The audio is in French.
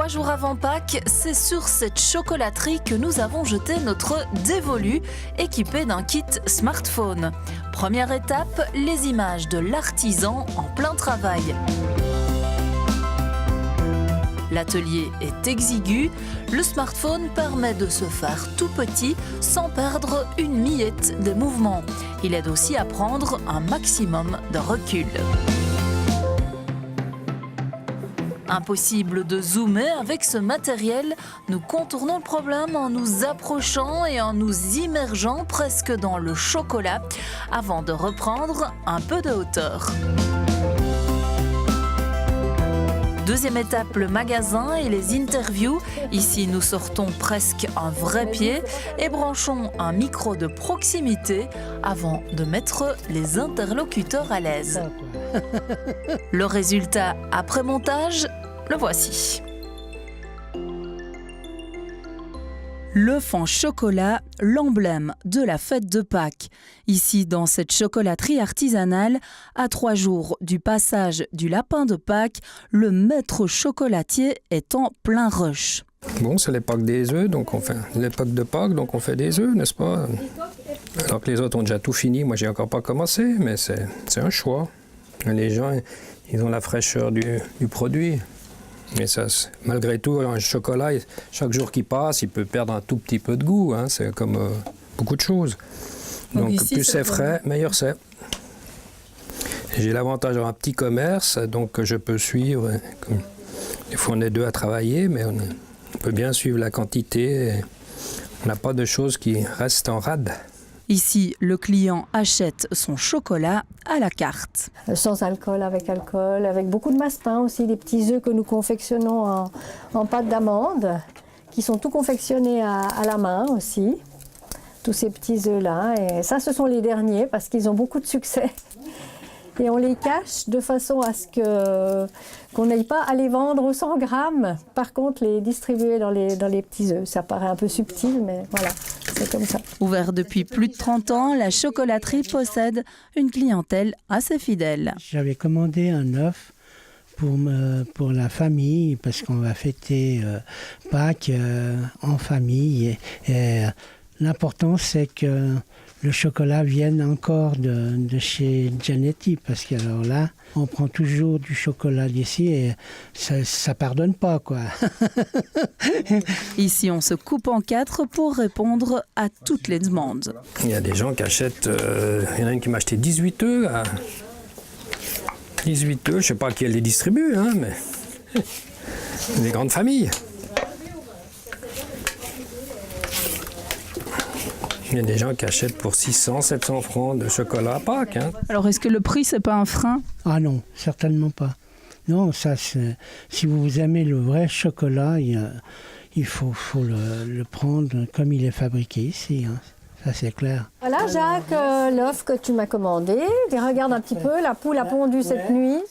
3 jours avant Pâques, c'est sur cette chocolaterie que nous avons jeté notre dévolu, équipé d'un kit smartphone. Première étape, les images de l'artisan en plein travail. L'atelier est exigu, le smartphone permet de se faire tout petit sans perdre une miette des mouvements. Il aide aussi à prendre un maximum de recul. Impossible de zoomer avec ce matériel, nous contournons le problème en nous approchant et en nous immergeant presque dans le chocolat avant de reprendre un peu de hauteur. Deuxième étape, le magasin et les interviews. Ici, nous sortons presque un vrai pied et branchons un micro de proximité avant de mettre les interlocuteurs à l'aise. Le résultat après montage, le voici. L'œuf en chocolat, l'emblème de la fête de Pâques. Ici, dans cette chocolaterie artisanale, à 3 jours du passage du lapin de Pâques, le maître chocolatier est en plein rush. Bon, c'est l'époque des œufs, donc on fait l'époque de Pâques, donc on fait des œufs, n'est-ce pas? Alors que les autres ont déjà tout fini, moi j'ai encore pas commencé, mais c'est un choix. Les gens, ils ont la fraîcheur du produit. Mais ça, malgré tout, un chocolat, chaque jour qui passe, il peut perdre un tout petit peu de goût. Hein, c'est comme beaucoup de choses. Donc ici, plus c'est frais, meilleur c'est. J'ai l'avantage d'avoir un petit commerce, donc je peux suivre. Des fois, on est 2 à travailler, mais on peut bien suivre la quantité. On n'a pas de choses qui restent en rade. Ici, le client achète son chocolat à la carte. Sans alcool, avec beaucoup de massepain aussi, des petits œufs que nous confectionnons en pâte d'amande, qui sont tout confectionnés à la main aussi. Tous ces petits œufs-là. Et ça, ce sont les derniers parce qu'ils ont beaucoup de succès. Et on les cache de façon à ce qu'on n'aille pas à les vendre au 100 grammes. Par contre, les distribuer dans les petits œufs. Ça paraît un peu subtil, mais voilà, c'est comme ça. Ouvert depuis plus de 30 ans, la chocolaterie possède une clientèle assez fidèle. J'avais commandé un œuf pour la famille, parce qu'on va fêter Pâques en famille. Et l'important, c'est que le chocolat vienne encore de chez Gianetti, parce que alors là, on prend toujours du chocolat d'ici et ça pardonne pas, quoi. Ici, on se coupe en 4 pour répondre à toutes les demandes. Il y a des gens qui achètent, il y en a une qui m'a acheté 18 œufs. 18 œufs, je ne sais pas qui elle les distribue, hein, mais des grandes familles. Il y a des gens qui achètent pour 600, 700 francs de chocolat à Pâques. Hein. Alors, est-ce que le prix, c'est pas un frein? Ah non, certainement pas. Non, ça, si vous aimez le vrai chocolat, il faut le prendre comme il est fabriqué ici. Hein. Ça, c'est clair. Voilà, Jacques, l'œuf que tu m'as commandé. Et regarde un petit peu, la poule a pondu cette nuit.